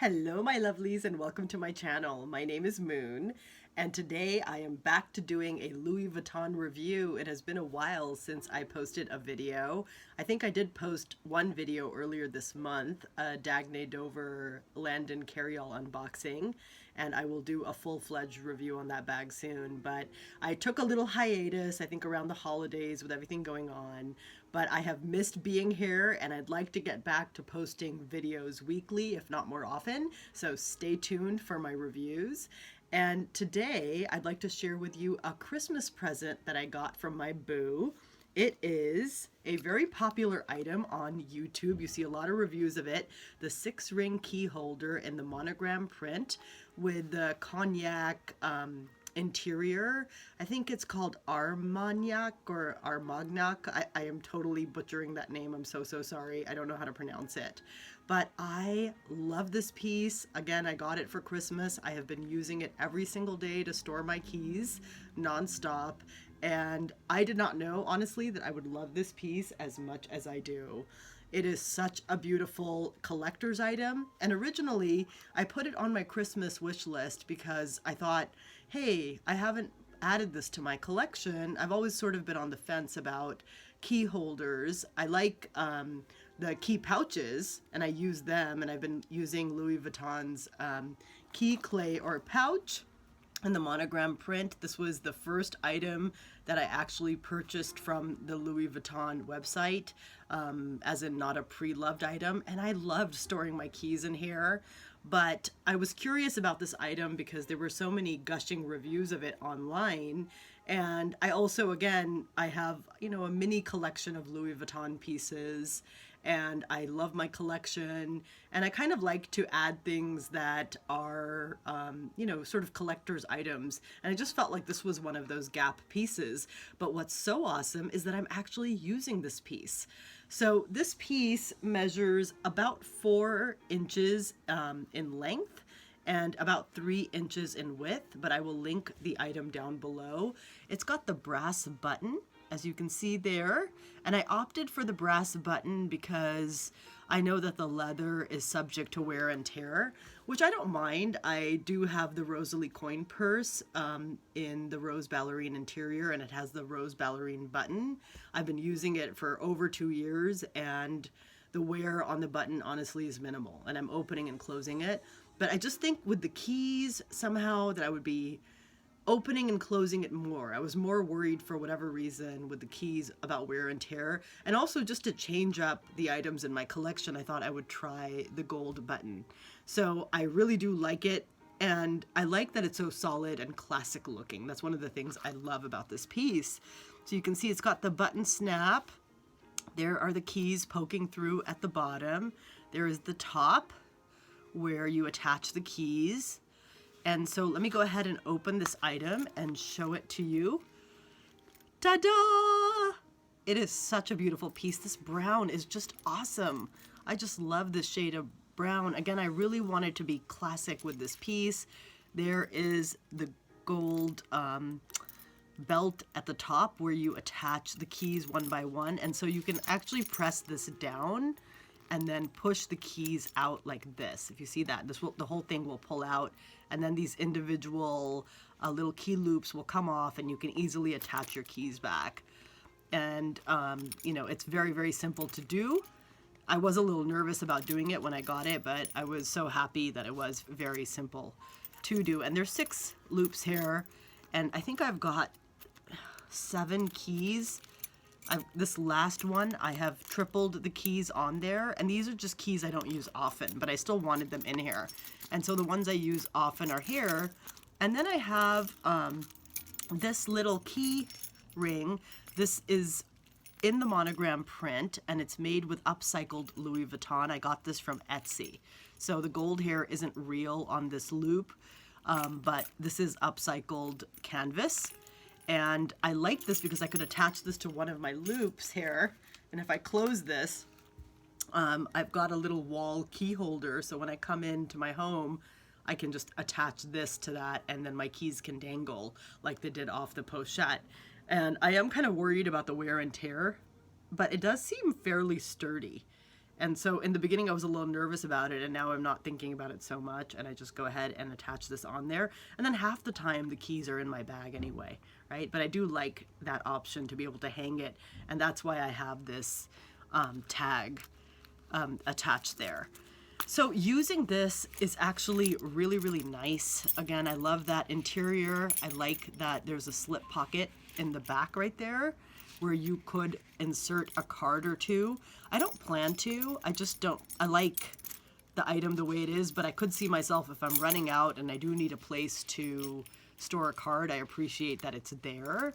Hello my lovelies and welcome to my channel. My name is Moon and today I am back to doing a Louis Vuitton review. It has been a while since I posted a video. I think I did post one video earlier this month, a Dagne Dover Landon carryall unboxing, and I will do a full-fledged review on that bag soon. But I took a little hiatus, I think around the holidays with everything going on, but I have missed being here and I'd like to get back to posting videos weekly, if not more often. So stay tuned for my reviews. And today I'd like to share with you a Christmas present that I got from my boo. It is a very popular item on YouTube. You see a lot of reviews of it. The 6-ring key holder in the monogram print with the cognac interior. I think it's called Armagnac or Armagnac. I am totally butchering that name. I'm so sorry. I don't know how to pronounce it. But I love this piece. Again, I got it for Christmas. I have been using it every single day to store my keys nonstop. And I did not know, honestly, that I would love this piece as much as I do. It is such a beautiful collector's item. And originally, I put it on my Christmas wish list because I thought, hey, I haven't added this to my collection. I've always sort of been on the fence about key holders. I like the key pouches and I use them, and I've been using Louis Vuitton's key clay or pouch in the monogram print. This was the first item that I actually purchased from the Louis Vuitton website, as in not a pre-loved item, and I loved storing my keys in here. But I was curious about this item because there were so many gushing reviews of it online. And I also, again, I have, a mini collection of Louis Vuitton pieces, and I love my collection, and I kind of like to add things that are, sort of collector's items, and I just felt like this was one of those gap pieces. But what's so awesome is that I'm actually using this piece. So this piece measures about 4 inches in length and about 3 inches in width, but I will link the item down below. It's got the brass button, as you can see there, and I opted for the brass button because I know that the leather is subject to wear and tear, which I don't mind. I do have the Rosalie coin purse in the rose ballerine interior, and it has the rose ballerine button. I've been using it for over 2 years, and the wear on the button honestly is minimal, and I'm opening and closing it. But I just think with the keys somehow that I would be opening and closing it more. I was more worried for whatever reason with the keys about wear and tear. And also just to change up the items in my collection, I thought I would try the gold button. So I really do like it. And I like that it's so solid and classic looking. That's one of the things I love about this piece. So you can see it's got the button snap. There are the keys poking through at the bottom. There is the top where you attach the keys. And so let me go ahead and open this item and show it to you. Ta-da! It is such a beautiful piece. This brown is just awesome. I just love this shade of brown. Again, I really wanted to be classic with this piece. There is the gold belt at the top where you attach the keys one by one. And so you can actually press this down and then push the keys out like this. If you see that, the whole thing will pull out, and then these individual little key loops will come off, and you can easily attach your keys back. And it's very simple to do. I was a little nervous about doing it when I got it, but I was so happy that it was very simple to do. And there's 6 loops here, and I think I've got 7 keys. This last one, I have tripled the keys on there, and these are just keys I don't use often, but I still wanted them in here. And so the ones I use often are here. And then I have this little key ring. This is in the monogram print, and it's made with upcycled Louis Vuitton. I got this from Etsy. So the gold hair isn't real on this loop, but this is upcycled canvas. And I like this because I could attach this to one of my loops here. And if I close this, I've got a little wall key holder. So when I come into my home, I can just attach this to that, and then my keys can dangle like they did off the pochette. And I am kind of worried about the wear and tear, but it does seem fairly sturdy. And so in the beginning, I was a little nervous about it, and now I'm not thinking about it so much, and I just go ahead and attach this on there. And then half the time, the keys are in my bag anyway, right? But I do like that option to be able to hang it, and that's why I have this tag attached there. So using this is actually really, really nice. Again, I love that interior. I like that there's a slip pocket in the back right there where you could insert a card or two. I don't plan to, I just don't, I like the item the way it is, but I could see myself if I'm running out and I do need a place to store a card, I appreciate that it's there.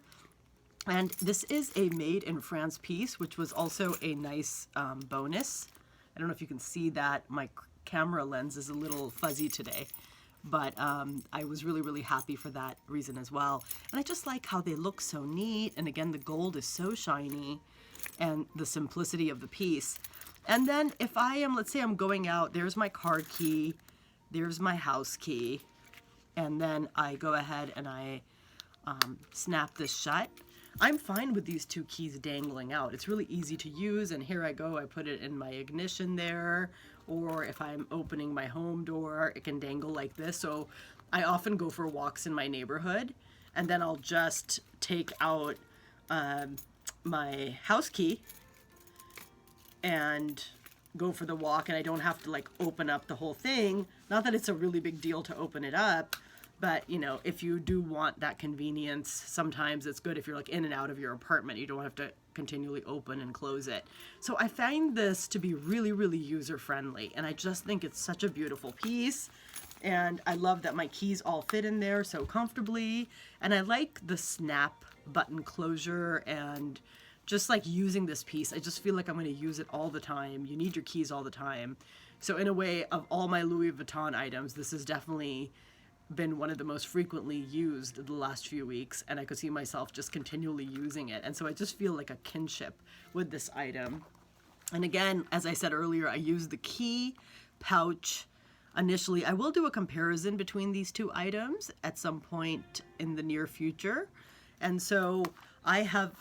And this is a made in France piece, which was also a nice bonus. I don't know if you can see that my camera lens is a little fuzzy today, but I was really, really happy for that reason as well. And I just like how they look so neat. And again, the gold is so shiny and the simplicity of the piece. And then if I am, let's say I'm going out, there's my card key, there's my house key, and then I go ahead and I snap this shut. I'm fine with these two keys dangling out. It's really easy to use, and here I go, I put it in my ignition there, or if I'm opening my home door, it can dangle like this. So I often go for walks in my neighborhood, and then I'll just take out my house key and go for the walk, and I don't have to like open up the whole thing. Not that it's a really big deal to open it up, but you know, if you do want that convenience, sometimes it's good if you're like in and out of your apartment. You don't have to continually open and close it. So I find this to be really, really user friendly, and I just think it's such a beautiful piece. And I love that my keys all fit in there so comfortably. And I like the snap button closure, and just like using this piece, I just feel like I'm going to use it all the time. You need your keys all the time. So in a way, of all my Louis Vuitton items, this has definitely been one of the most frequently used the last few weeks, and I could see myself just continually using it. And so I just feel like a kinship with this item. And again, as I said earlier, I use the key pouch initially. I will do a comparison between these two items at some point in the near future. And so I have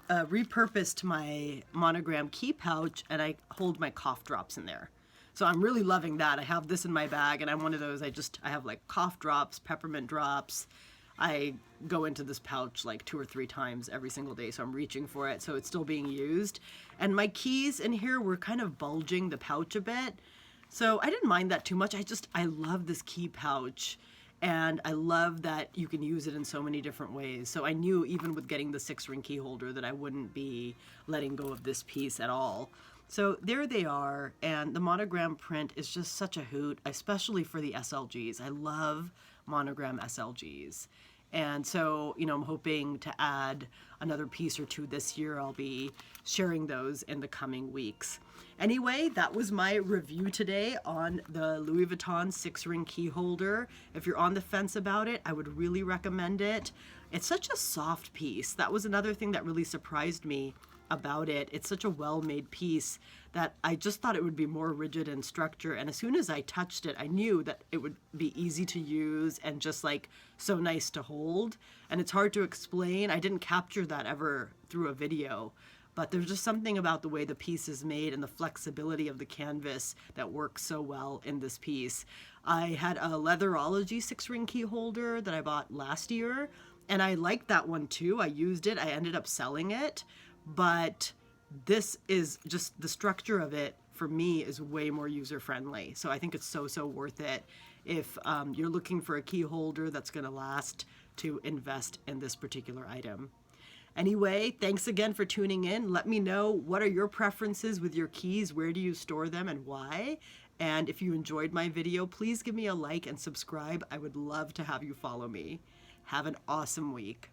repurposed my monogram key pouch, and I hold my cough drops in there. So I'm really loving that. I have this in my bag, and I'm one of those, I have like cough drops, peppermint drops. I go into this pouch like 2 or 3 times every single day, so I'm reaching for it, so it's still being used. And my keys in here were kind of bulging the pouch a bit, so I didn't mind that too much. I love this key pouch, and I love that you can use it in so many different ways. So I knew even with getting the 6-ring key holder that I wouldn't be letting go of this piece at all. So there they are, and the monogram print is just such a hoot, especially for the SLGs. I love monogram SLGs. And so, you know, I'm hoping to add another piece or two this year. I'll be sharing those in the coming weeks. Anyway, that was my review today on the Louis Vuitton 6-ring key holder. If you're on the fence about it, I would really recommend it. It's such a soft piece. That was another thing that really surprised me about it. It's such a well-made piece that I just thought it would be more rigid in structure, and as soon as I touched it, I knew that it would be easy to use and just like so nice to hold. And it's hard to explain. I didn't capture that ever through a video, but there's just something about the way the piece is made and the flexibility of the canvas that works so well in this piece. I had a Leatherology 6-ring key holder that I bought last year, and I liked that one too. I used it. I ended up selling it. But this is just, the structure of it for me is way more user friendly. So I think it's so worth it if you're looking for a key holder that's going to last, to invest in this particular item. Anyway, thanks again for tuning in. Let me know, what are your preferences with your keys? Where do you store them and why? And if you enjoyed my video, please give me a like and subscribe. I would love to have you follow me. Have an awesome week.